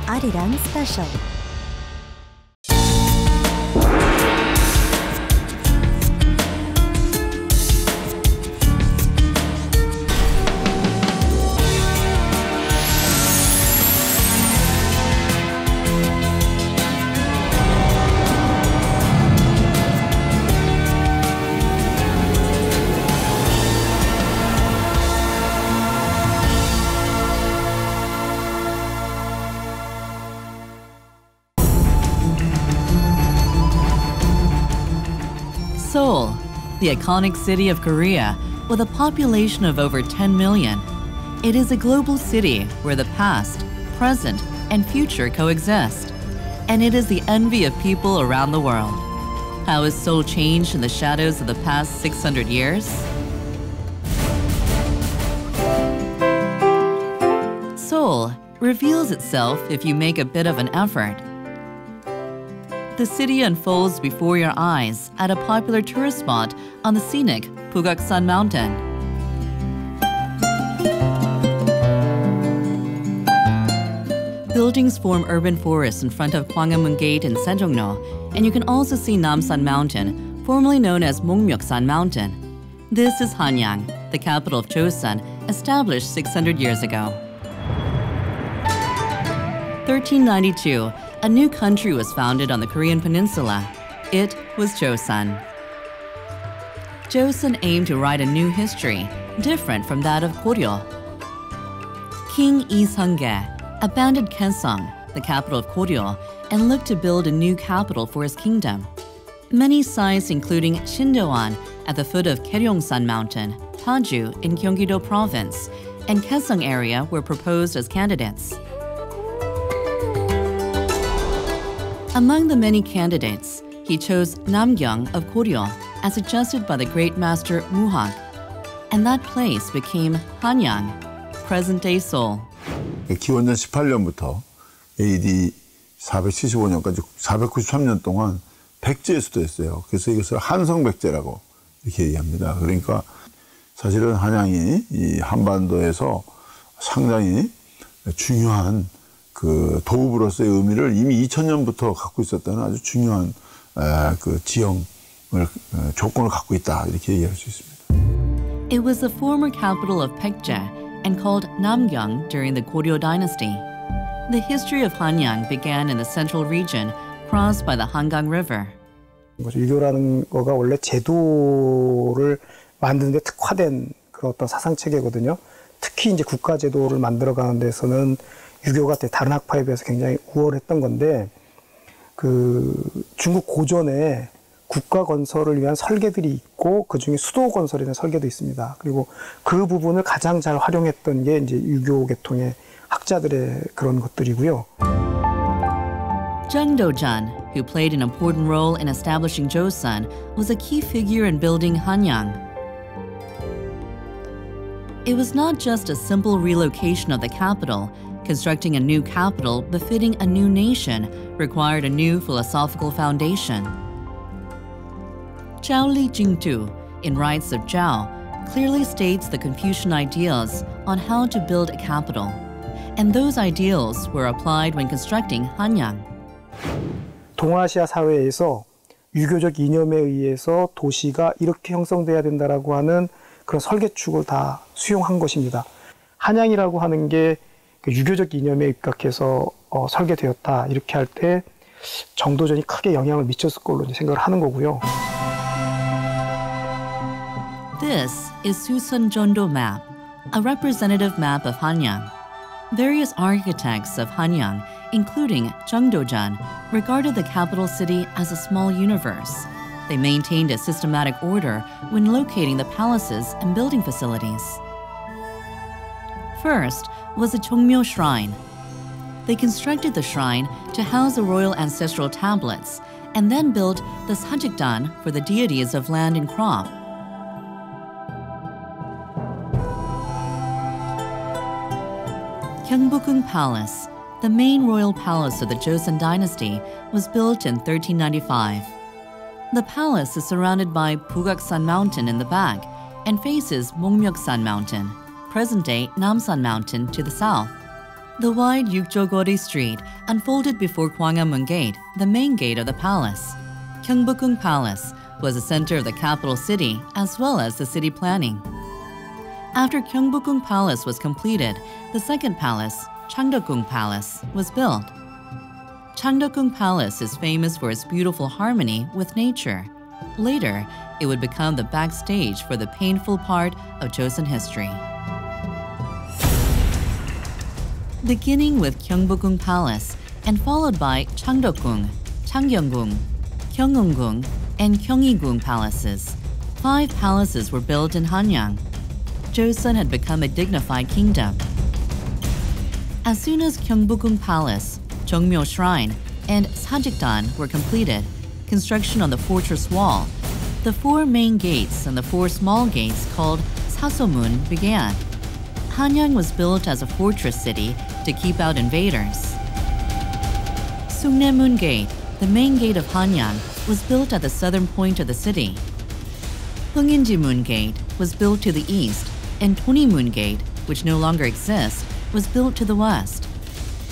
Arirang Special. Seoul, the iconic city of Korea, with a population of over 10 million. It is a global city where the past, present, and future coexist. And it is the envy of people around the world. How has Seoul changed in the shadows of the past 600 years? Seoul reveals itself if you make a bit of an effort. The city unfolds before your eyes at a popular tourist spot on the scenic Pugaksan Mountain. Buildings form urban forests in front of Gwanghwamun Gate in Jongno, and you can also see Namsan Mountain, formerly known as Mongmyoksan Mountain. This is Hanyang, the capital of Joseon, established 600 years ago. 1392, a new country was founded on the Korean peninsula. It was Joseon. Joseon aimed to write a new history, different from that of Goryeo. King Yi Sun-ge abandoned Kaesong, the capital of Goryeo, and looked to build a new capital for his kingdom. Many sites, including Shindoan at the foot of Gyeongsan Mountain, Paju in Gyeonggi-do Province, and Kaesong area were proposed as candidates. Among the many candidates, he chose Namgyong of Goryeo, as suggested by the great master Muhak, and that place became Hanyang, present-day Seoul. 기원전 18년부터 AD 475년까지 493년 동안 백제의 수도였어요. 그래서 이것을 한성백제라고 이렇게 얘기합니다. 그러니까 사실은 한양이 이 한반도에서 상당히 중요한 그 도읍으로서의 의미를 이미 2000년부터 갖고 있었다는 아주 중요한 그 지형을 조건을 갖고 있다 이렇게 얘기할 수 있습니다. It was the former capital of Baekje and called Namgyong during the Goryeo Dynasty. The history of Hanyang began in the central region, crossed by the Hangang River. 유교라는 거가 원래 제도를 만드는 데 특화된 그런 어떤 사상 체계거든요. 특히 이제 국가 제도를 만들어가는 데서는 유교가 다른 학파에 비해서 굉장히 우월했던 건데, 그 중국 고전에 국가 건설을 위한 설계들이 있고 그 중에 수도 건설에 대한 설계도 있습니다. 그리고 그 부분을 가장 잘 활용했던 게 이제 유교 계통의 학자들의 그런 것들이고요. Jongno, who played an important role in establishing Joseon, was a key figure in building Hanyang. It was not just a simple relocation of the capital. Constructing a new capital befitting a new nation required a new philosophical foundation. Zhao Li Jingdu, in Rites of Zhao, clearly states the Confucian ideals on how to build a capital, and those ideals were applied when constructing Hanyang. 동아시아 사회에서 유교적 이념에 의해서 도시가 이렇게 형성돼야 된다라고 하는 그런 설계축을 다 수용한 것입니다. 한양이라고 하는 게 유교적 이념에 입각해서 설계되었다 이렇게 할 때 정도전이 크게 영향을 미쳤을 걸로 생각을 하는 거고요. This is Susun Jongno map, a representative map of Hanyang. Various architects of Hanyang, including Jongno, regarded the capital city as a small universe. They maintained a systematic order when locating the palaces and building facilities. First was the Jongmyo Shrine. They constructed the shrine to house the royal ancestral tablets and then built the Sajikdan for the deities of land and crop. Gyeongbokgung Palace, the main royal palace of the Joseon Dynasty, was built in 1395. The palace is surrounded by Pugaksan Mountain in the back and faces Mongmyoksan Mountain, present-day Namsan Mountain, to the south. The wide Yukjo-gori street unfolded before Gwanghwamun Gate, the main gate of the palace. Gyeongbokgung Palace was the center of the capital city as well as the city planning. After Gyeongbokgung Palace was completed, the second palace, Changdeokgung Palace, was built. Changdeokgung Palace is famous for its beautiful harmony with nature. Later, it would become the backstage for the painful part of Joseon history. Beginning with Gyeongbokgung Palace and followed by Changdeokgung, Changgyeonggung, Gyeongungung, and Gyeongigung palaces, 5 palaces were built in Hanyang. Joseon had become a dignified kingdom. As soon as Gyeongbokgung Palace, Jongno Shrine, and Sajikdan were completed, construction on the fortress wall, the 4 main gates and the 4 small gates called Sasomun began. Hanyang was built as a fortress city to keep out invaders. Sungnaemun Gate, the main gate of Hanyang, was built at the southern point of the city. Hungin-jimun Gate was built to the east, and Donuimun Gate, which no longer exists, was built to the west.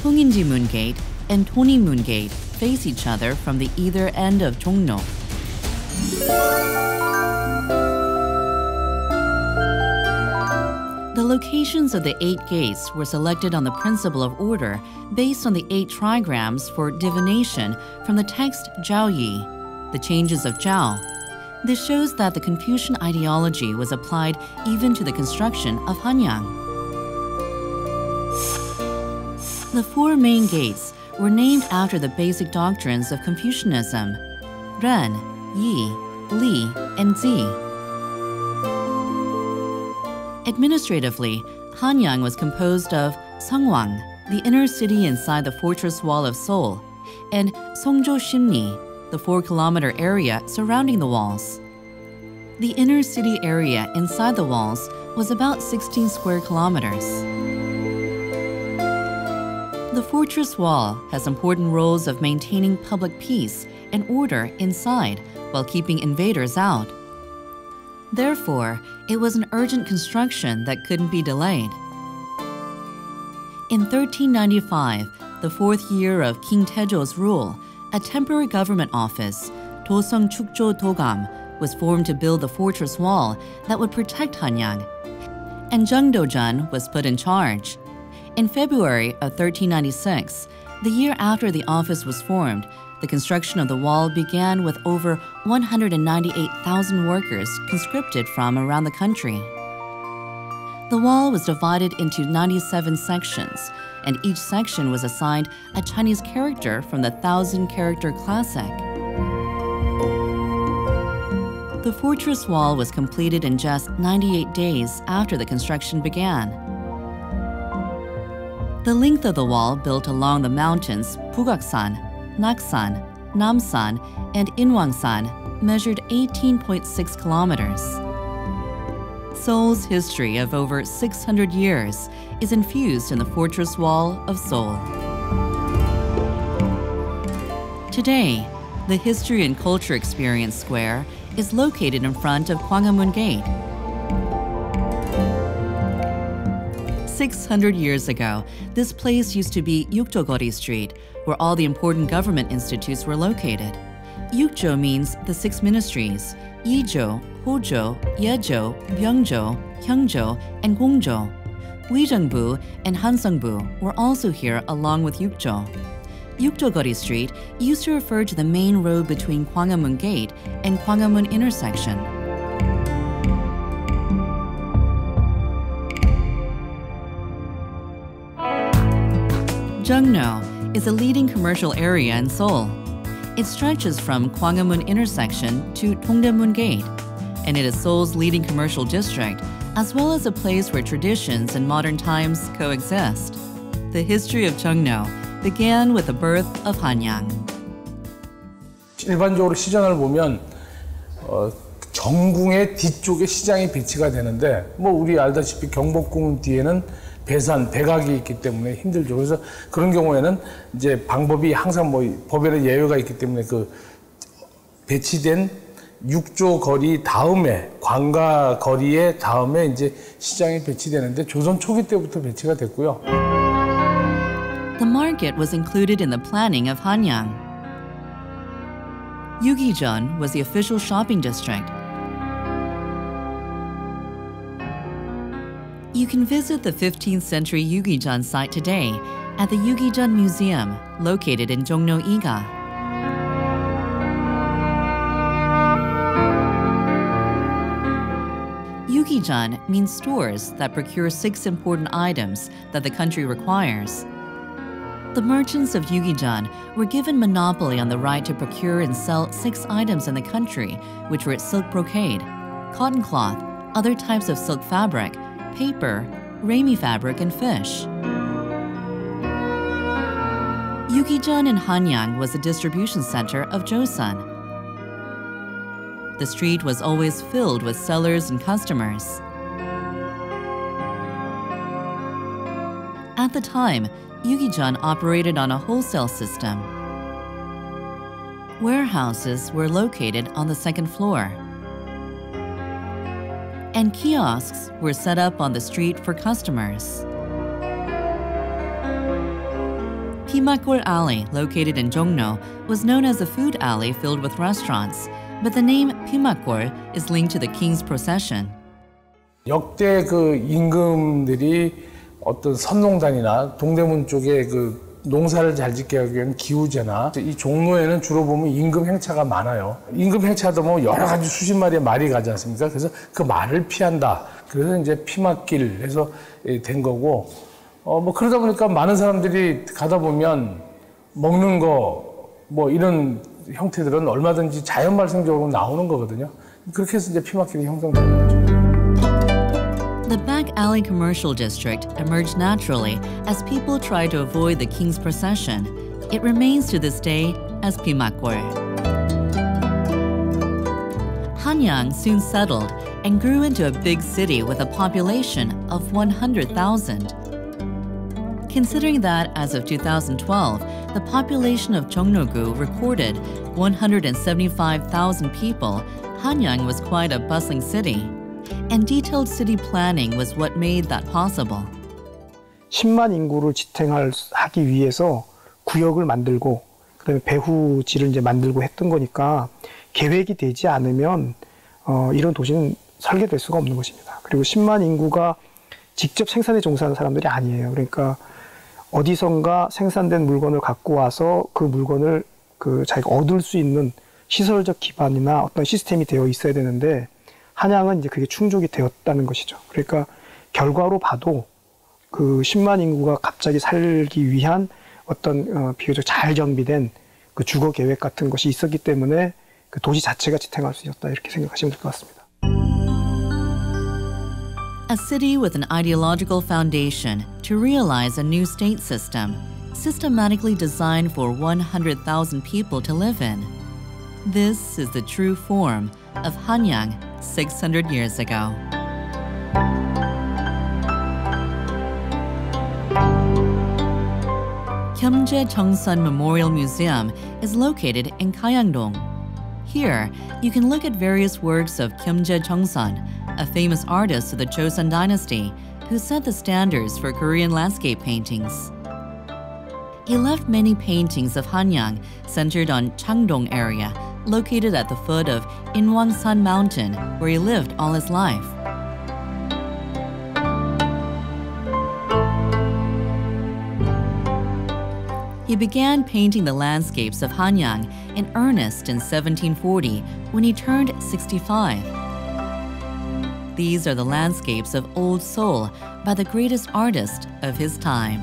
Hungin-jimun Gate and Donuimun Gate face each other from the either end of Jongno. The locations of the 8 gates were selected on the principle of order based on the 8 trigrams for divination from the text Zhao Yi, the changes of Zhao. This shows that the Confucian ideology was applied even to the construction of Hanyang. The 4 main gates were named after the basic doctrines of Confucianism: Ren, Yi, Li, and Zi. Administratively, Hanyang was composed of Seonghwang, the inner city inside the fortress wall of Seoul, and Songjo-simni, the 4-kilometer area surrounding the walls. The inner city area inside the walls was about 16 square kilometers. The fortress wall has important roles of maintaining public peace and order inside while keeping invaders out. Therefore, it was an urgent construction that couldn't be delayed. In 1395, the 4th year of King Taejo's rule, a temporary government office, Doseong Chukjo Dogam, was formed to build the fortress wall that would protect Hanyang, and Jung Do-jun was put in charge. In February of 1396, the year after the office was formed, the construction of the wall began with over 198,000 workers conscripted from around the country. The wall was divided into 97 sections, and each section was assigned a Chinese character from the 1,000-character classic. The fortress wall was completed in just 98 days after the construction began. The length of the wall built along the mountains Bugaksan, Naksan, Namsan, and Inwangsan measured 18.6 kilometers. Seoul's history of over 600 years is infused in the fortress wall of Seoul. Today, the History and Culture Experience Square is located in front of Gwanghwamun Gate. 600 years ago, this place used to be Yukjo-gori Street, where all the important government institutes were located. Yukjo means the 6 ministries: Yijo, Hojo, Yejo, Byungjo, Hyungjo, and Gongjo. Uijeongbu and Hanseongbu were also here along with Yukjo. Yukjo-gori Street used to refer to the main road between Gwanghwamun Gate and Gwanghwamun intersection. Jongno is a leading commercial area in Seoul. It stretches from Gwanghwamun intersection to Dongdaemun Gate, and it is Seoul's leading commercial district, as well as a place where traditions and modern times coexist. The history of Jongno began with the birth of Hanyang. 일반적으로 시장을 보면 정궁의 뒤쪽에 시장이 배치가 되는데, 뭐 우리 알다시피 경복궁 뒤에는 배산, 배각이 있기 때문에 힘들죠. 그래서 그런 경우에는 이제 방법이 항상 뭐 법에는 예외가 있기 때문에 그 배치된 육조 거리 다음에, 관가 거리에 다음에 이제 시장이 배치되는데 조선 초기 때부터 배치가 됐고요. market was included in the planning of Hanyang. Yugijeon was the official shopping district. You can visit the 15th century Yugijeon site today at the Yugijeon Museum, located in Jongno, Iga. Yugijeon means stores that procure 6 important items that the country requires. The merchants of Yugijeon were given monopoly on the right to procure and sell 6 items in the country, which were silk brocade, cotton cloth, other types of silk fabric, paper, ramie fabric, and fish. Yugijeon in Hanyang was the distribution center of Joseon. The street was always filled with sellers and customers. At the time, Yugijeon operated on a wholesale system. Warehouses were located on the 2nd floor, and kiosks were set up on the street for customers. Pimakgol Alley, located in Jongno, was known as a food alley filled with restaurants, but the name Pimakgol is linked to the king's procession. 역대 그 임금들이 어떤 선농단이나 동대문 쪽에 그 농사를 잘 짓게 하기 위한 기우제나 이 종로에는 주로 보면 임금 행차가 많아요. 임금 행차도 뭐 여러 가지 수십 마리의 말이 가지 않습니까? 그래서 그 말을 피한다. 그래서 이제 피막길 해서 된 거고, 뭐 그러다 보니까 많은 사람들이 가다 보면 먹는 거 뭐 이런 형태들은 얼마든지 자연 발생적으로 나오는 거거든요. 그렇게 해서 이제 피막길이 형성되는 거죠. The back alley commercial district emerged naturally as people tried to avoid the king's procession. It remains to this day as Pimakgol. Hanyang soon settled and grew into a big city with a population of 100,000. Considering that as of 2012, the population of Jongno-gu recorded 175,000 people, Hanyang was quite a bustling city. And detailed city planning was what made that possible. 10만 인구를 지탱하기 위해서 구역을 만들고 그다음에 배후지를 이제 만들고 했던 거니까 계획이 되지 않으면 이런 도시는 설계될 수가 없는 것입니다. 그리고 10만 인구가 직접 생산에 종사하는 사람들이 아니에요. 그러니까 어디선가 생산된 물건을 갖고 와서 그 물건을 자기가 얻을 수 있는 시설적 기반이나 어떤 시스템이 되어 있어야 되는데 한양은 이제 그게 충족이 되었다는 것이죠. 그러니까 결과로 봐도 그 10만 인구가 갑자기 살기 위한 어떤 비교적 잘 정비된 그 주거 계획 같은 것이 있었기 때문에 그 도시 자체가 지탱할 수 있었다 이렇게 생각하시면 될 것 같습니다. A city with an ideological foundation to realize a new state system, systematically designed for 100,000 people to live in. This is the true form of Hanyang 600 years ago. Gyeomje Jeongsan Memorial Museum is located in Gyeongdong. Here, you can look at various works of Gyeomje Jeongsan, a famous artist of the Joseon Dynasty who set the standards for Korean landscape paintings. He left many paintings of Hanyang centered on Changdong area, located at the foot of Inwangsan Mountain, where he lived all his life. He began painting the landscapes of Hanyang in earnest in 1740 when he turned 65. These are the landscapes of Old Seoul by the greatest artist of his time.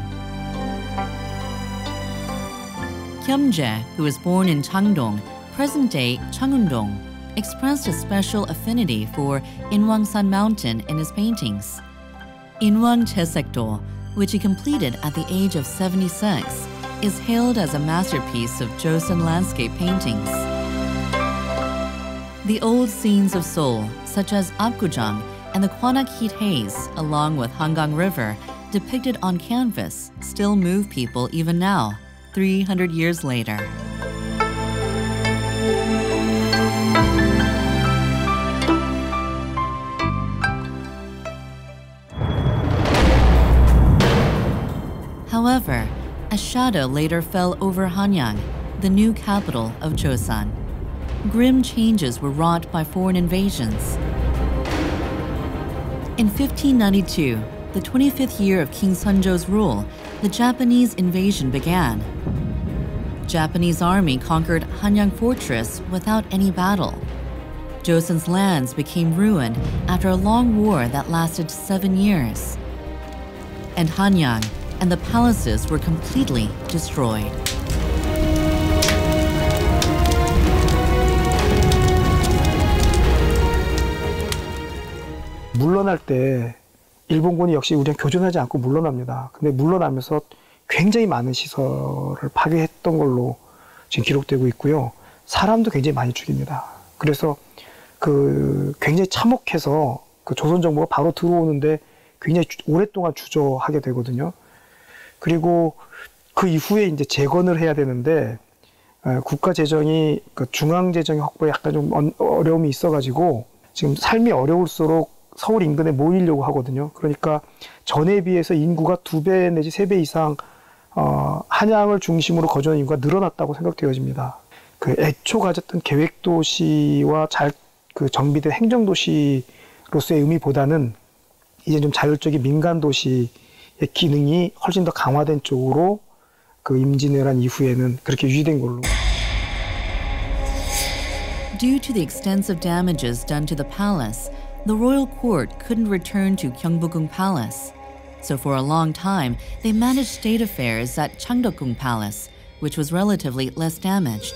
Gyeomje, who was born in Changdong, present-day Changundong, expressed a special affinity for Inwangsan Mountain in his paintings. Inwang Chesekdo, which he completed at the age of 76, is hailed as a masterpiece of Joseon landscape paintings. The old scenes of Seoul, such as Apgujeong and the Gwanak heat haze, along with Hangang River, depicted on canvas, still move people even now, 300 years later. However, A shadow later fell over Hanyang, the new capital of Joseon. Grim changes were wrought by foreign invasions. In 1592, the 25th year of King Seonjo's rule, the Japanese invasion began. Japanese army conquered Hanyang Fortress without any battle. Joseon's lands became ruined after a long war that lasted 7 years. And Hanyang and the palaces were completely destroyed. 물러날 때 일본군이 역시 우리랑 교전하지 않고 물러납니다. 근데 물러나면서 굉장히 많은 시설을 파괴했던 걸로 지금 기록되고 있고요. 사람도 굉장히 많이 죽입니다. 그래서 굉장히 참혹해서 조선 정부가 바로 들어오는데 굉장히 오랫동안 주저하게 되거든요. 그리고 그 이후에 이제 재건을 해야 되는데 국가 재정이 중앙 재정의 확보에 약간 좀 어려움이 있어가지고 지금 삶이 어려울수록 서울 인근에 모이려고 하거든요. 그러니까 전에 비해서 인구가 2배 내지 3배 이상 한양을 중심으로 거주하는 인구가 늘어났다고 생각되어집니다. 애초 가졌던 계획도시와 잘 정비된 행정도시로서의 의미보다는 이제 좀 자율적인 민간도시의 기능이 훨씬 더 강화된 쪽으로 임진왜란 이후에는 그렇게 유지된 걸로. Due to the extensive damages done to the palace, the royal court couldn't return to Gyeongbokgung Palace. So for a long time, they managed state affairs at Cheongdeokgung Palace, which was relatively less damaged.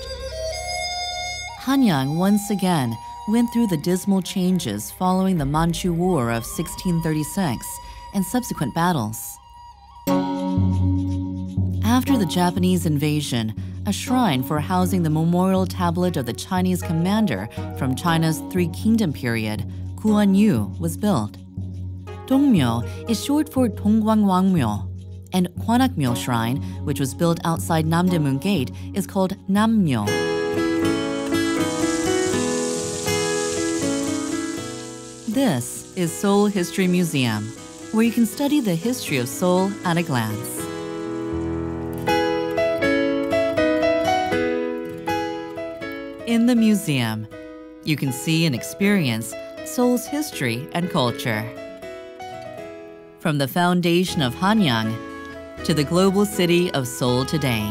Hanyang once again went through the dismal changes following the Manchu War of 1636 and subsequent battles. After the Japanese invasion, a shrine for housing the memorial tablet of the Chinese commander from China's Three Kingdom period, Gwanghwamun, was built. Dongmyo is short for Gwanghwamun, and Gwanghwamun Shrine, which was built outside Namdaemun Gate, is called Nammyo. This is Seoul History Museum, where you can study the history of Seoul at a glance. In the museum, you can see and experience Seoul's history and culture. From the foundation of Hanyang to the global city of Seoul today.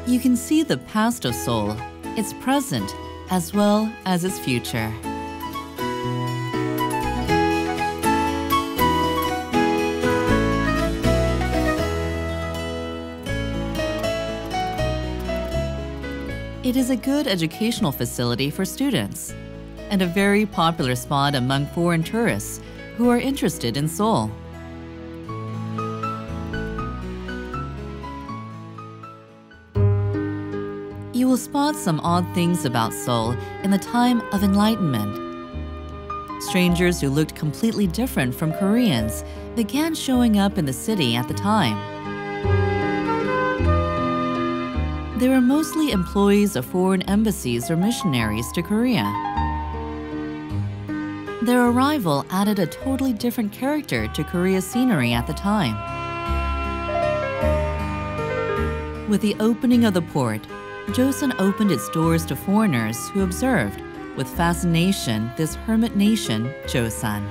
You can see the past of Seoul, its present, as well as its future. It is a good educational facility for students and a very popular spot among foreign tourists who are interested in Seoul. You will spot some odd things about Seoul in the time of Enlightenment. Strangers who looked completely different from Koreans began showing up in the city at the time. They were mostly employees of foreign embassies or missionaries to Korea. Their arrival added a totally different character to Korea's scenery at the time. With the opening of the port, Joseon opened its doors to foreigners who observed, with fascination, this hermit nation, Joseon.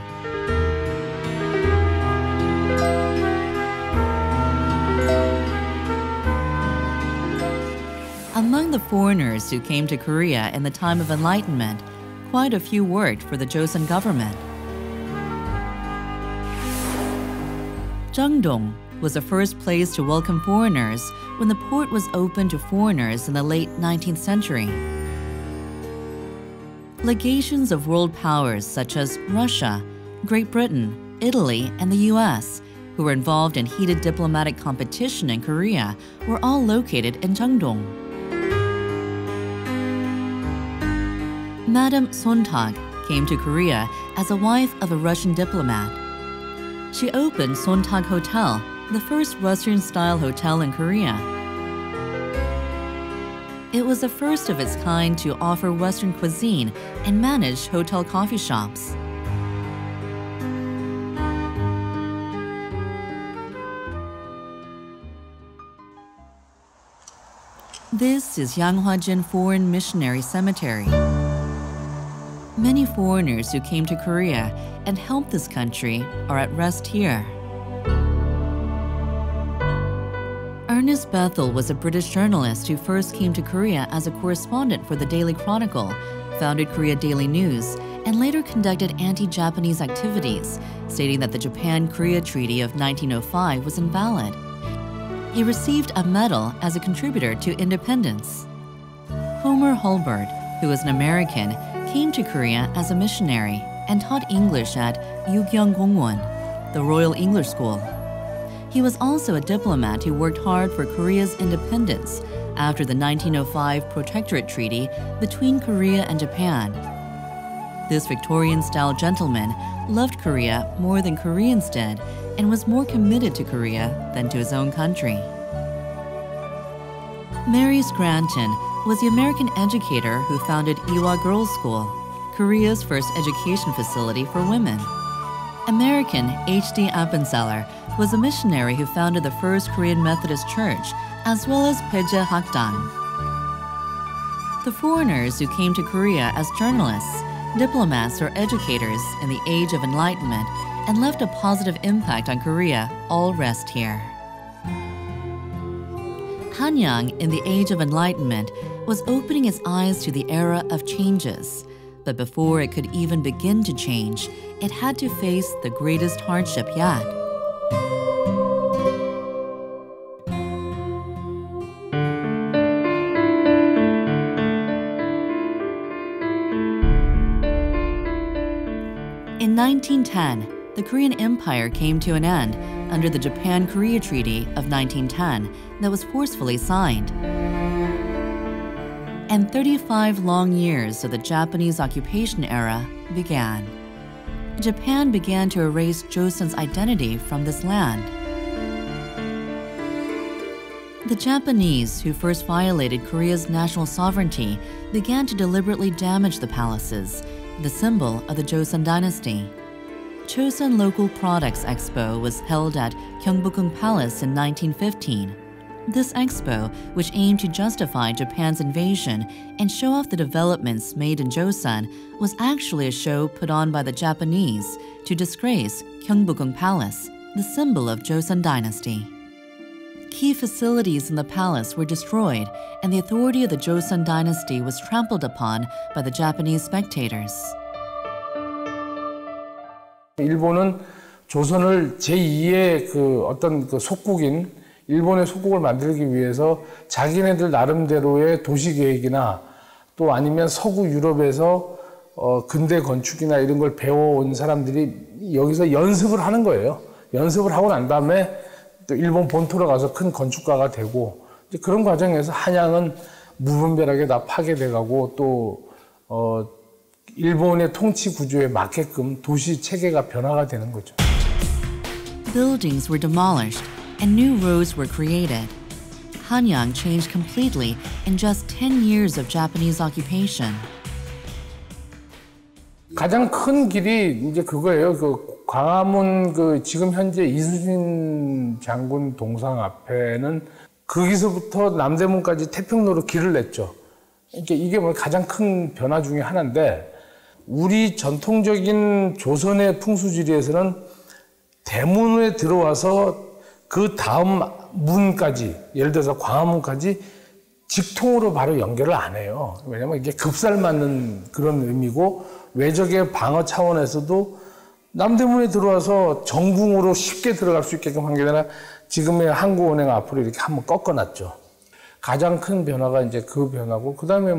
Among the foreigners who came to Korea in the time of Enlightenment, quite a few worked for the Joseon government. Jongno was the first place to welcome foreigners when the port was opened to foreigners in the late 19th century. Legations of world powers such as Russia, Great Britain, Italy, and the US, who were involved in heated diplomatic competition in Korea, were all located in Jongno. Madame Sontag came to Korea as a wife of a Russian diplomat. She opened Sontag Hotel, the first Western-style hotel in Korea. It was the first of its kind to offer Western cuisine and manage hotel coffee shops. This is Gwanghwamun Foreign Missionary Cemetery. Many foreigners who came to Korea and helped this country are at rest here. Ernest Bethel was a British journalist who first came to Korea as a correspondent for the Daily Chronicle, founded Korea Daily News, and later conducted anti-Japanese activities, stating that the Japan-Korea Treaty of 1905 was invalid. He received a medal as a contributor to independence. Homer Hulbert, who was an American, came to Korea as a missionary and taught English at Gyeongbokgung, the Royal English School. He was also a diplomat who worked hard for Korea's independence after the 1905 Protectorate Treaty between Korea and Japan. This Victorian-style gentleman loved Korea more than Koreans did and was more committed to Korea than to his own country. Mary Scranton was the American educator who founded Ewha Girls' School, Korea's first education facility for women. American H.D. Appenzeller was a missionary who founded the first Korean Methodist Church, as well as Peje Hakdan. The foreigners who came to Korea as journalists, diplomats, or educators in the Age of Enlightenment and left a positive impact on Korea all rest here. Hanyang in the Age of Enlightenment was opening its eyes to the era of changes. But before it could even begin to change, it had to face the greatest hardship yet. In 1910, the Korean Empire came to an end under the Japan-Korea Treaty of 1910 that was forcefully signed. And 35 long years of the Japanese occupation era began. Japan began to erase Joseon's identity from this land. The Japanese, who first violated Korea's national sovereignty, began to deliberately damage the palaces, the symbol of the Joseon Dynasty. Joseon Local Products Expo was held at Gyeongbokgung Palace in 1915. This expo, which aimed to justify Japan's invasion and show off the developments made in Joseon, was actually a show put on by the Japanese to disgrace Gyeongbokgung Palace, the symbol of Joseon Dynasty. Key facilities in the palace were destroyed, and the authority of the Joseon Dynasty was trampled upon by the Japanese spectators. 일본은 조선을 제2의 어떤 속국인 일본의 속국을 만들기 위해서 자기네들 나름대로의 도시 계획이나 또 아니면 서구 유럽에서 근대 건축이나 이런 걸 배워온 사람들이 여기서 연습을 하는 거예요. 연습을 하고 난 다음에 또 일본 본토로 가서 큰 건축가가 되고 이제 그런 과정에서 한양은 무분별하게 다 파괴돼가고 또 일본의 통치 구조에 맞게끔 도시 체계가 변화가 되는 거죠. Buildings were demolished and new roads were created. Hanyang changed completely in just 10 years of Japanese occupation. 가장 큰 길이 이제 그거예요. 광화문 지금 현재 이순신 장군 동상 앞에는 거기서부터 남대문까지 태평로로 길을 냈죠. 그러니까 이게 뭐 가장 큰 변화 중에 하나인데 우리 전통적인 조선의 풍수지리에서는 대문에 들어와서 그 다음 문까지, 예를 들어서 광화문까지 직통으로 바로 연결을 안 해요. 왜냐면 이게 급살맞는 그런 의미고 외적의 방어 차원에서도 남대문에 들어와서 정궁으로 쉽게 들어갈 수 있게끔 한 게 아니라 지금의 한국은행 앞으로 이렇게 한번 꺾어놨죠. 가장 큰 변화가 이제 그 변화고, 그 다음에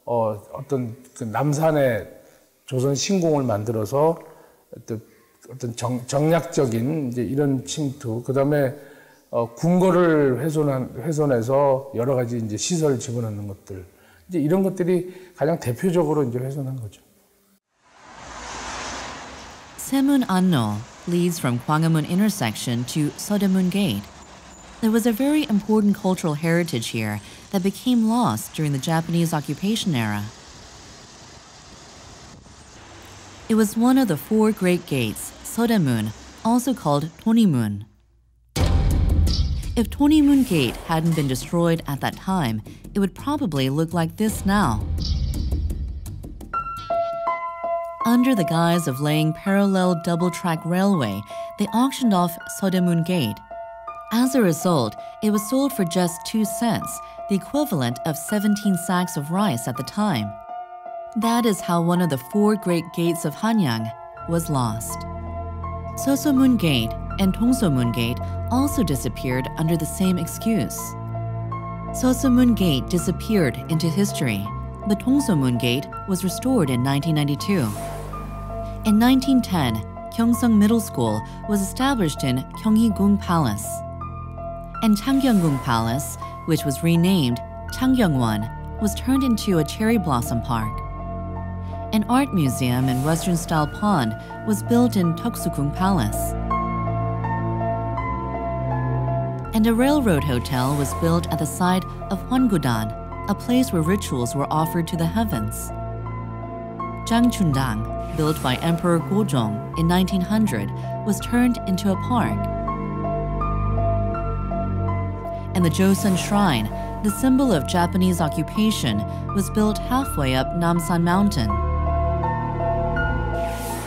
어떤 남산에 조선 신궁을 만들어서 어떤 정략적인 이제 이런 침투, 그 다음에 궁궐을 훼손해서 여러 가지 이제 시설을 집어넣는 것들, 이제 이런 것들이 가장 대표적으로 이제 훼손한 거죠. Semun Annol leads from Gwanghwamun intersection to Sodaemun Gate. There was a very important cultural heritage here that became lost during the Japanese occupation era. It was one of the 4 great gates, Sodaemun, also called Donuimun. If Donuimun Gate hadn't been destroyed at that time, it would probably look like this now. Under the guise of laying parallel double-track railway, they auctioned off Seodaemun Gate. As a result, it was sold for just 2 cents, the equivalent of 17 sacks of rice at the time. That is how one of the 4 great gates of Hanyang was lost. Seosomun Gate and Dongsomun Gate also disappeared under the same excuse. Seosomun Gate disappeared into history, but Dongsomun Gate was restored in 1992. In 1910, Gyeongsang Middle School was established in Gyeongbokgung Palace. And Changgyeongbokgung Palace, which was renamed Changgyeongwan, was turned into a cherry blossom park. An art museum and Western-style pond was built in Deoksugung Palace. And a railroad hotel was built at the site of Hwangudan, a place where rituals were offered to the heavens. Jangchundang, built by Emperor Gojong in 1900, was turned into a park. And the Joseon Shrine, the symbol of Japanese occupation, was built halfway up Namsan Mountain.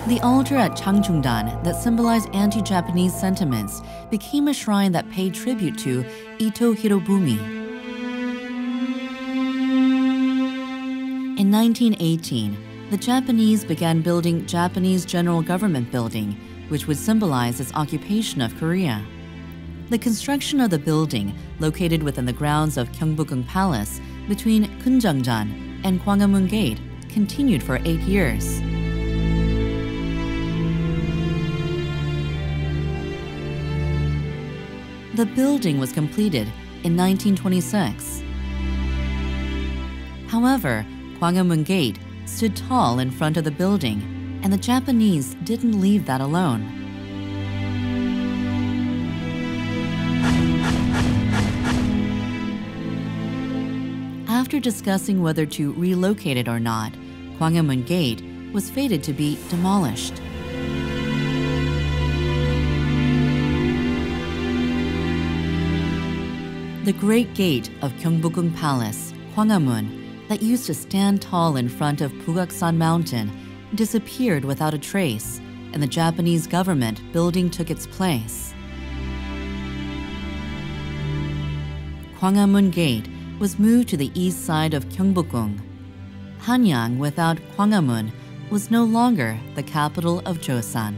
The altar at Changchungdan that symbolized anti-Japanese sentiments became a shrine that paid tribute to Ito Hirobumi. In 1918, the Japanese began building Japanese General Government Building, which would symbolize its occupation of Korea. The construction of the building, located within the grounds of Gyeongbokgung Palace between Kunjangjan and Gwanghwamun Gate, continued for 8 years. The building was completed in 1926. However, Gwanghwamun Gate stood tall in front of the building, and the Japanese didn't leave that alone. After discussing whether to relocate it or not, Gwanghwamun Gate was fated to be demolished. The Great Gate of Gyeongbokgung Palace, Gwanghwamun, that used to stand tall in front of Pugaksan Mountain, disappeared without a trace, and the Japanese government building took its place. Gwanghwamun Gate was moved to the east side of Gyeongbokgung. Hanyang without Gwanghwamun was no longer the capital of Joseon.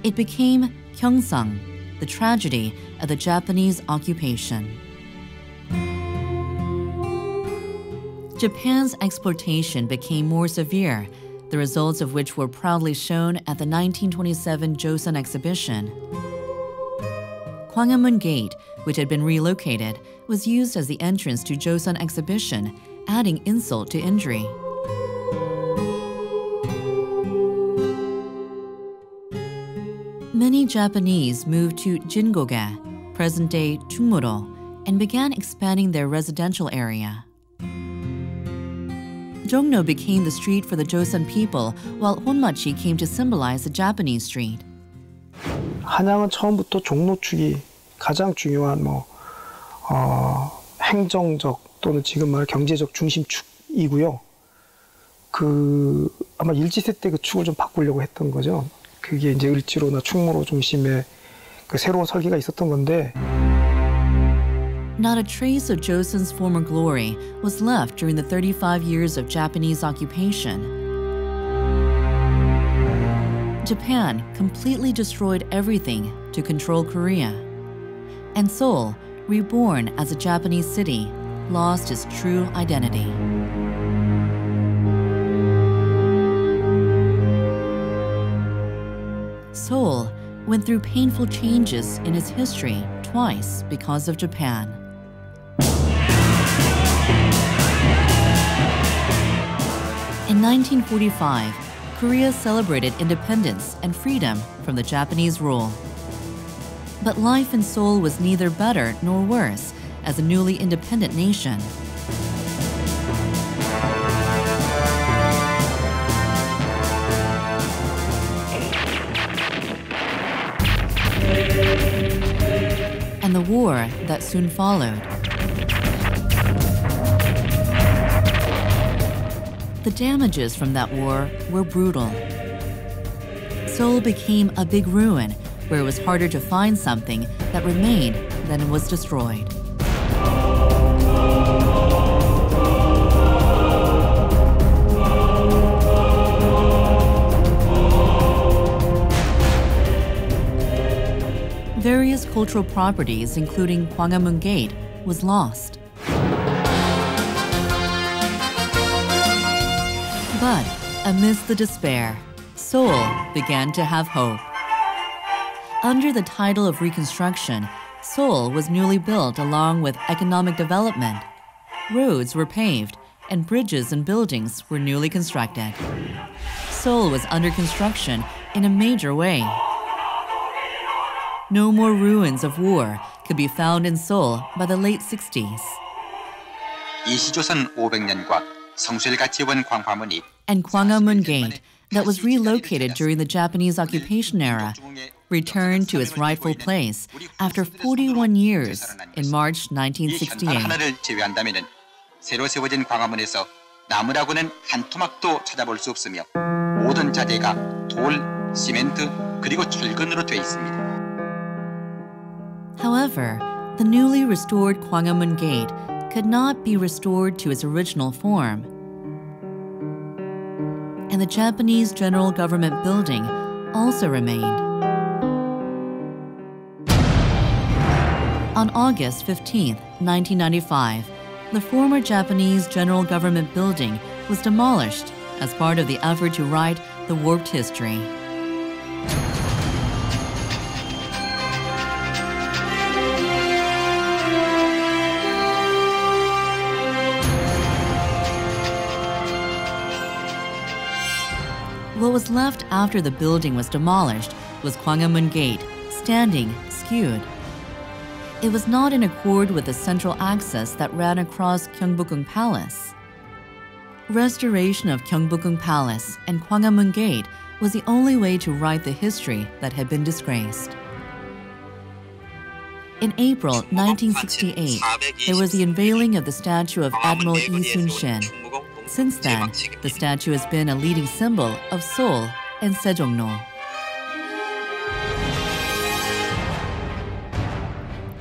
It became Gyeongsang, the tragedy of the Japanese occupation. Japan's exploitation became more severe, the results of which were proudly shown at the 1927 Joseon exhibition. Gwanghwamun Gate, which had been relocated, was used as the entrance to Joseon exhibition, adding insult to injury. Many Japanese moved to Jingoga, present-day Chungmuro, and began expanding their residential area. Jongno became the street for the Joseon people, while Honmachi came to symbolize the Japanese street. 한양은 처음부터 종로 축이 가장 중요한 행정적 또는 지금 말 경제적 중심축이고요. 아마 일지세 때 그 축을 좀 바꾸려고 했던 거죠. 그게 이제 을지로나 충무로 중심의 그 새로운 설계가 있었던 건데. Not a trace of Joseon's former glory was left during the 35 years of Japanese occupation. Japan completely destroyed everything to control Korea. And Seoul, reborn as a Japanese city, lost its true identity. Seoul went through painful changes in its history twice because of Japan. In 1945, Korea celebrated independence and freedom from the Japanese rule. But life in Seoul was neither better nor worse as a newly independent nation. And the war war that soon followed. The damages from that war were brutal. Seoul became a big ruin where it was harder to find something that remained than it was destroyed. Various cultural properties, including Gwanghwamun Gate, was lost. But amidst the despair, Seoul began to have hope. Under the title of reconstruction, Seoul was newly built along with economic development. Roads were paved, and bridges and buildings were newly constructed. Seoul was under construction in a major way. No more ruins of war could be found in Seoul by the late 60s. 이시조선 500년과 성실같이 원 광화문이 And Gwanghwamun Gate, that was relocated during the Japanese occupation era, returned to its rightful place after 41 years in March 1968. 하나를 제외한다면은 새로 세워진 광화문에서 나무라고는 한 토막도 찾아볼 수 없으며 모든 자재가 돌, 시멘트 그리고 철근으로 돼 있습니다. However, the newly restored Gwanghwamun Gate could not be restored to its original form. And the Japanese General Government Building also remained. On August 15, 1995, the former Japanese General Government Building was demolished as part of the effort to right the warped history. What was left after the building was demolished was Gwanghwamun Gate, standing skewed. It was not in accord with the central axis that ran across Gyeongbokgung Palace. Restoration of Gyeongbokgung Palace and Gwanghwamun Gate was the only way to right the history that had been disgraced. In April 1968, there was the unveiling of the statue of Admiral Y Sun-shin. Since then, the statue has been a leading symbol of Seoul and Jongno.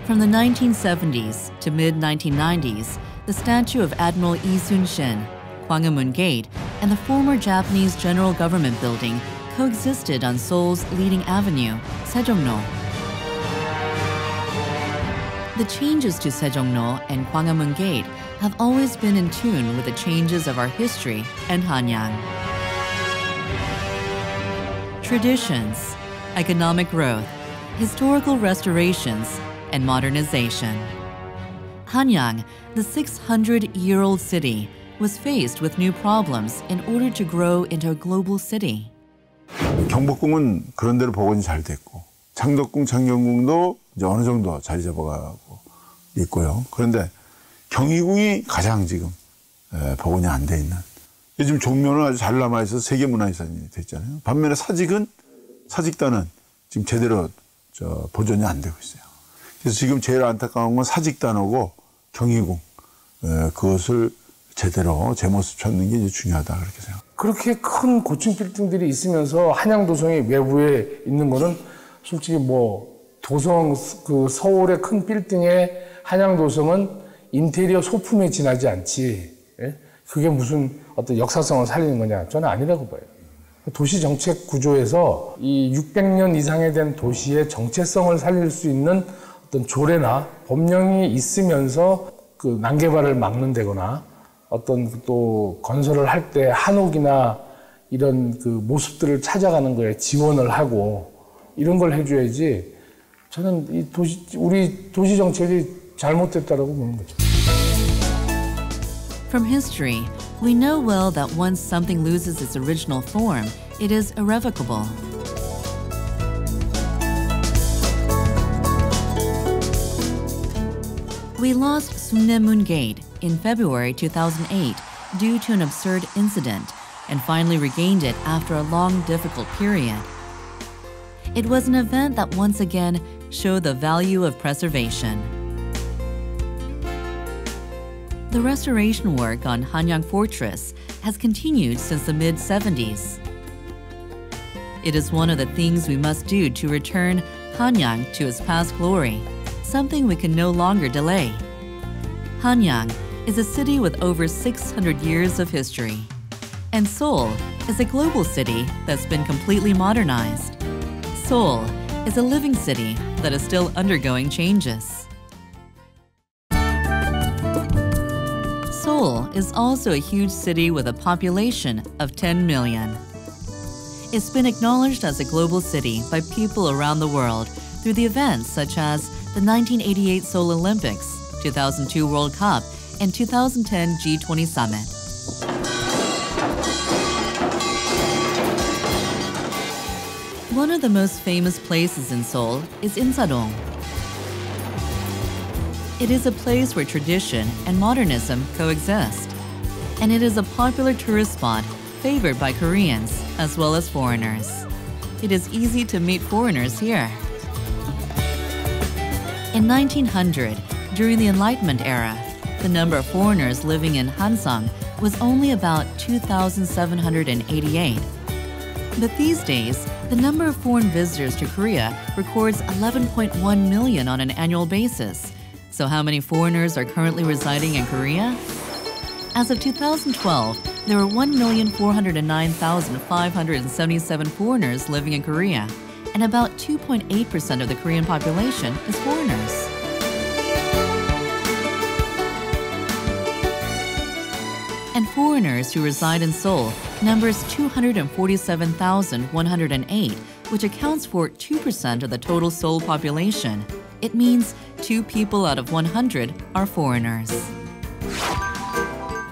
From the 1970s to mid-1990s, the statue of Admiral Y Sun-shin, Gwanghwamun Gate, and the former Japanese General Government Building coexisted on Seoul's leading avenue, Jongno. The changes to Jongno and Gwanghwamun Gate have always been in tune with the changes of our history and Hanyang. Traditions, economic growth, historical restorations, and modernization. Hanyang, the 600-year-old city, was faced with new problems in order to grow into a global city. 경복궁은 그런 대로 복원이 잘 됐고 창덕궁, 창경궁도 이제 어느 정도 자리 잡아가고 있고요. 그런데 경희궁이 가장 지금 복원이 안 돼 있는. 요즘 종묘는 아주 잘 남아있어서 세계문화유산이 됐잖아요. 반면에 사직단은 지금 제대로 보존이 안 되고 있어요. 그래서 지금 제일 안타까운 건 사직단하고 경희궁 그것을 제대로 제 모습 찾는 게 이제 중요하다 그렇게 생각합니다. 그렇게 큰 고층 빌딩들이 있으면서 한양도성이 외부에 있는 거는 솔직히 뭐 도성 그 서울의 큰 빌딩에 한양도성은 인테리어 소품에 지나지 않지. 예? 그게 무슨 어떤 역사성을 살리는 거냐? 저는 아니라고 봐요. 도시 정책 구조에서 이 600년 이상에 된 도시의 정체성을 살릴 수 있는 어떤 조례나 법령이 있으면서 그 난개발을 막는 데거나 어떤 또 건설을 할 때 한옥이나 이런 그 모습들을 찾아가는 거에 지원을 하고 이런 걸 해줘야지. 저는 이 우리 도시 정책이 잘못됐다라고 보는 거죠. From history, we know well that once something loses its original form, it is irrevocable. We lost Donuimun Gate in February 2008 due to an absurd incident and finally regained it after a long, difficult period. It was an event that once again showed the value of preservation. The restoration work on Hanyang Fortress has continued since the mid-70s. It is one of the things we must do to return Hanyang to its past glory, something we can no longer delay. Hanyang is a city with over 600 years of history. And Seoul is a global city that's been completely modernized. Seoul is a living city that is still undergoing changes. Seoul is also a huge city with a population of 10 million. It's been acknowledged as a global city by people around the world through the events such as the 1988 Seoul Olympics, 2002 World Cup, and 2010 G20 Summit. One of the most famous places in Seoul is Insadong. It is a place where tradition and modernism coexist, and it is a popular tourist spot favored by Koreans as well as foreigners. It is easy to meet foreigners here. In 1900, during the Enlightenment era, the number of foreigners living in Hansong was only about 2,788. But these days, the number of foreign visitors to Korea records 11.1 million on an annual basis. So how many foreigners are currently residing in Korea? As of 2012, there were 1,409,577 foreigners living in Korea, and about 2.8% of the Korean population is foreigners. And foreigners who reside in Seoul numbers 247,108, which accounts for 2% of the total Seoul population. It means 2 people out of 100 are foreigners.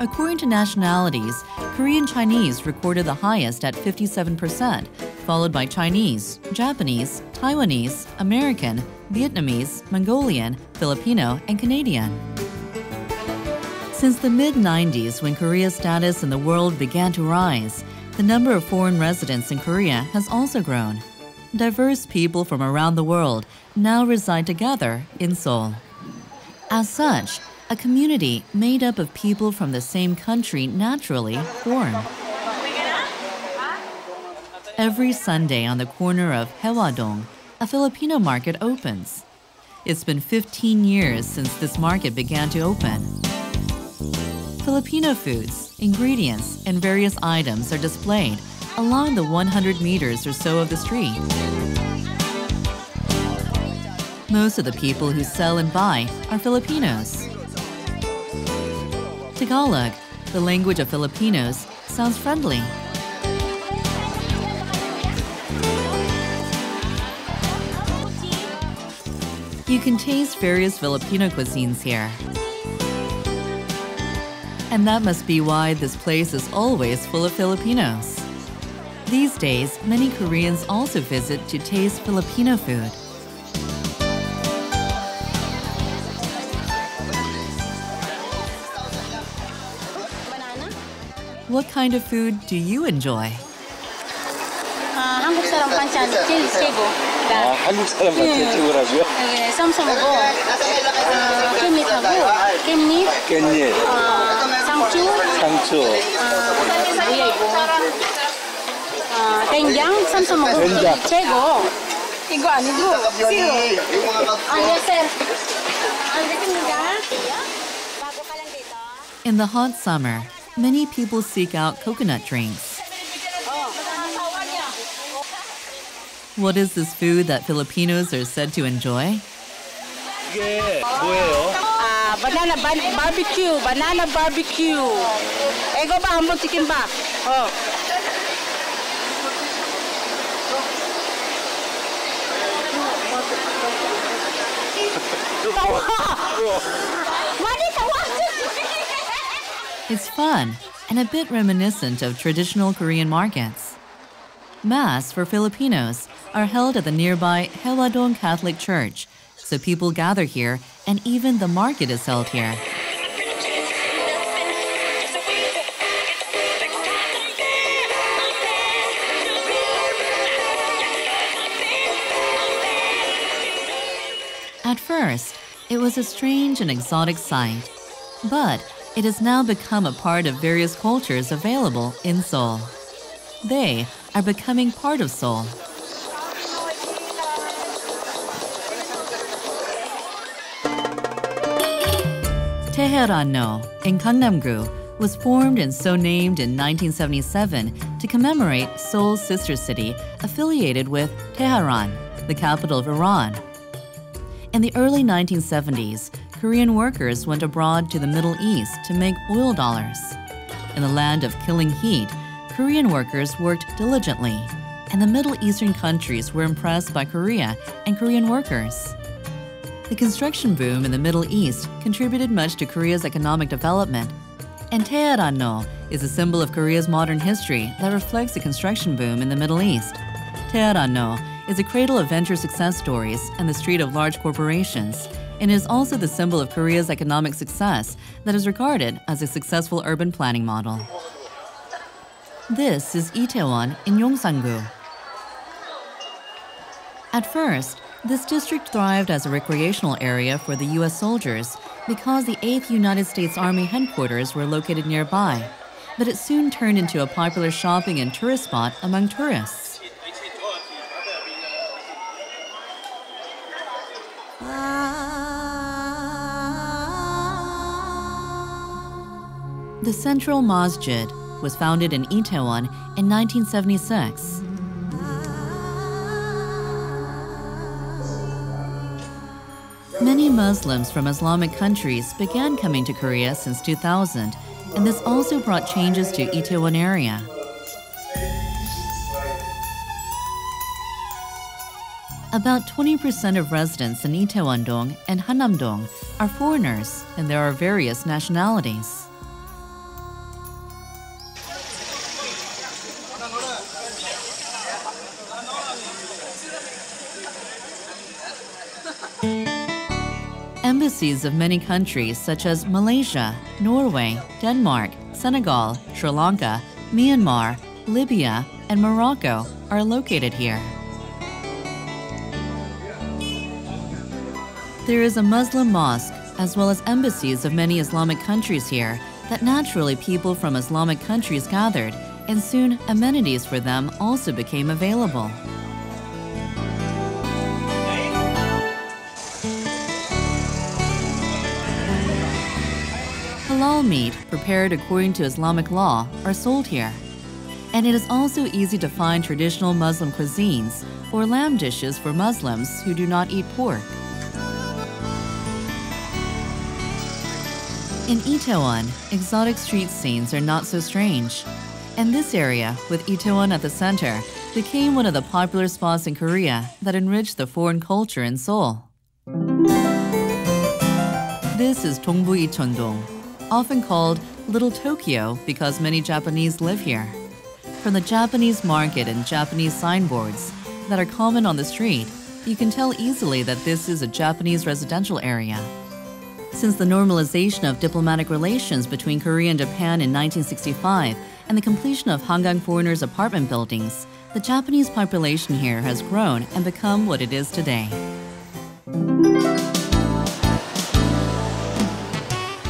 According to nationalities, Korean Chinese recorded the highest at 57%, followed by Chinese, Japanese, Taiwanese, American, Vietnamese, Mongolian, Filipino, and Canadian. Since the mid-90s, when Korea's status in the world began to rise, the number of foreign residents in Korea has also grown. Diverse people from around the world now reside together in Seoul. As such, a community made up of people from the same country naturally formed. Every Sunday on the corner of Haewadong, a Filipino market opens. It's been 15 years since this market began to open. Filipino foods, ingredients, and various items are displayed along the 100 meters or so of the street. Most of the people who sell and buy are Filipinos. Tagalog, the language of Filipinos, sounds friendly. You can taste various Filipino cuisines here. And that must be why this place is always full of Filipinos. These days, many Koreans also visit to taste Filipino food. What kind of food do you enjoy? 한국 사람 반찬 제일 최고. 한국 사람 반찬 최고라고요? 네, 쌈싸먹고 깻잎하고 깻잎, 상추, 뭐야 이거? 된장 쌈싸먹고 최고. 이거 아니고 새우. 안녕하세요. 안녕하십니까? In the hot summer, many people seek out coconut drinks. What is this food that Filipinos are said to enjoy? 이게 뭐예요? banana barbecue. 이거 봐, 한번 치킨 봐. It's fun and a bit reminiscent of traditional Korean markets. Mass for Filipinos are held at the nearby Haewadong Catholic Church, so people gather here and even the market is held here. At first, it was a strange and exotic sight. But it has now become a part of various cultures available in Seoul. They are becoming part of Seoul. Tehran-no in Gangnam-gu was formed and so named in 1977 to commemorate Seoul's sister city affiliated with Tehran, the capital of Iran. In the early 1970s, Korean workers went abroad to the Middle East to make oil dollars. In the land of killing heat, Korean workers worked diligently, and the Middle Eastern countries were impressed by Korea and Korean workers. The construction boom in the Middle East contributed much to Korea's economic development, and Tehran-no is a symbol of Korea's modern history that reflects the construction boom in the Middle East. Tehran-no is a cradle of venture success stories and the street of large corporations, and is also the symbol of Korea's economic success that is regarded as a successful urban planning model. This is Itaewon in Yongsan-gu. At first, this district thrived as a recreational area for the U.S. soldiers because the 8th United States Army headquarters were located nearby, but it soon turned into a popular shopping and tourist spot among tourists. The Central Masjid was founded in Itaewon in 1976. Many Muslims from Islamic countries began coming to Korea since 2000, and this also brought changes to Itaewon area. About 20% of residents in Itaewon-dong and Hanam-dong are foreigners, and there are various nationalities. Embassies of many countries such as Malaysia, Norway, Denmark, Senegal, Sri Lanka, Myanmar, Libya, and Morocco are located here. There is a Muslim mosque as well as embassies of many Islamic countries here that naturally people from Islamic countries gathered, and soon amenities for them also became available. Halal meat prepared according to Islamic law are sold here. And it is also easy to find traditional Muslim cuisines or lamb dishes for Muslims who do not eat pork. In Itaewon, exotic street scenes are not so strange. And this area, with Itaewon at the center, became one of the popular spots in Korea that enriched the foreign culture in Seoul. This is Dongbu Icheondong, often called Little Tokyo because many Japanese live here. From the Japanese market and Japanese signboards that are common on the street, you can tell easily that this is a Japanese residential area. Since the normalization of diplomatic relations between Korea and Japan in 1965 and the completion of Hangang foreigners' apartment buildings, the Japanese population here has grown and become what it is today.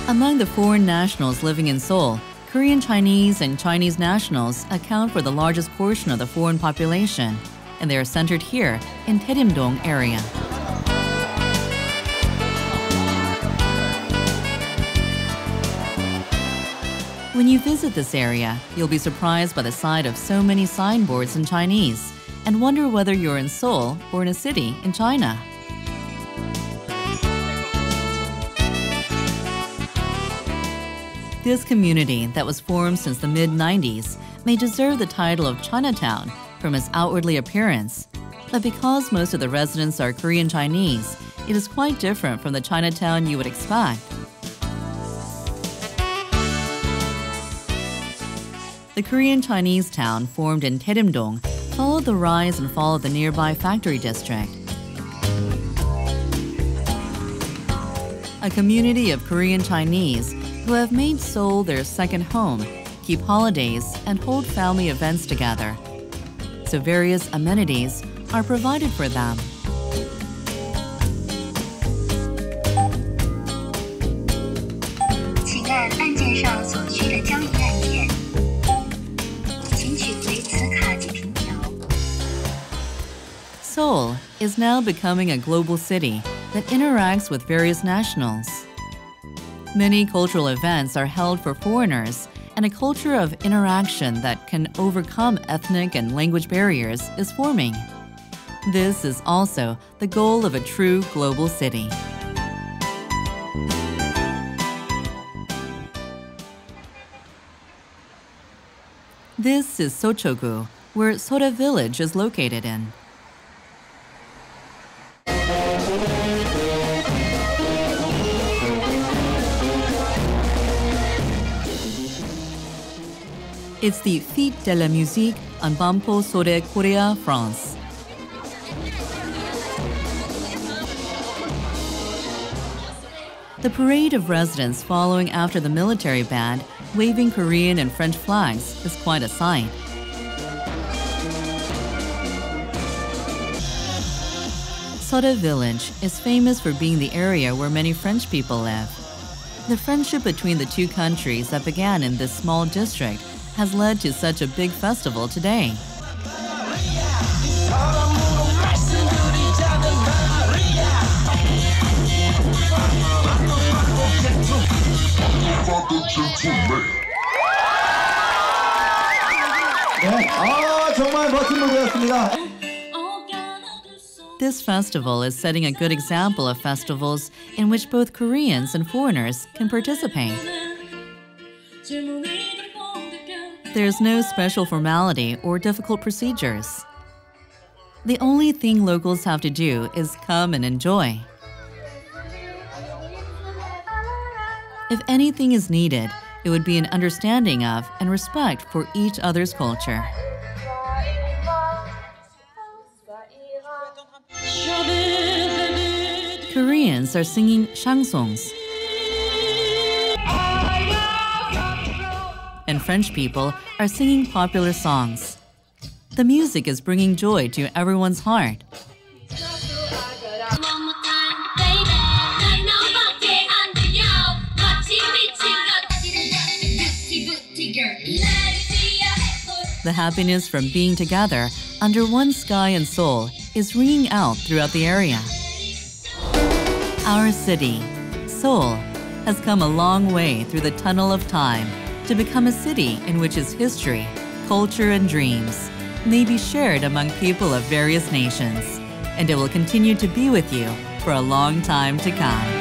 Among the foreign nationals living in Seoul, Korean Chinese and Chinese nationals account for the largest portion of the foreign population, and they are centered here in Taedimdong area. When you visit this area, you'll be surprised by the sight of so many signboards in Chinese and wonder whether you're in Seoul or in a city in China. This community that was formed since the mid-90s may deserve the title of Chinatown from its outwardly appearance, but because most of the residents are Korean Chinese, it is quite different from the Chinatown you would expect. The Korean Chinese town formed in Taedimdong followed the rise and fall of the nearby factory district. A community of Korean Chinese who have made Seoul their second home, keep holidays, and hold family events together. So various amenities are provided for them. 지난 线上所需的交易按键，请取回此卡及凭条。 Seoul is now becoming a global city that interacts with various nationals. Many cultural events are held for foreigners, and a culture of interaction that can overcome ethnic and language barriers is forming. This is also the goal of a true global city. This is Sochogu, where Sora Village is located in. It's the Fête de la Musique en Bampo Sore, Korea, France. The parade of residents following after the military band, waving Korean and French flags, is quite a sight. Sora Village is famous for being the area where many French people live. The friendship between the two countries that began in this small district has led to such a big festival today. 정말 멋진 무대였습니다. This festival is setting a good example of festivals in which both Koreans and foreigners can participate. There's no special formality or difficult procedures. The only thing locals have to do is come and enjoy. If anything is needed, it would be an understanding of and respect for each other's culture. Koreans are singing chansons, and French people are singing popular songs. The music is bringing joy to everyone's heart. The happiness from being together under one sky in Seoul is ringing out throughout the area. Our city, Seoul, has come a long way through the tunnel of time to become a city in which its history, culture, and dreams may be shared among people of various nations, and it will continue to be with you for a long time to come.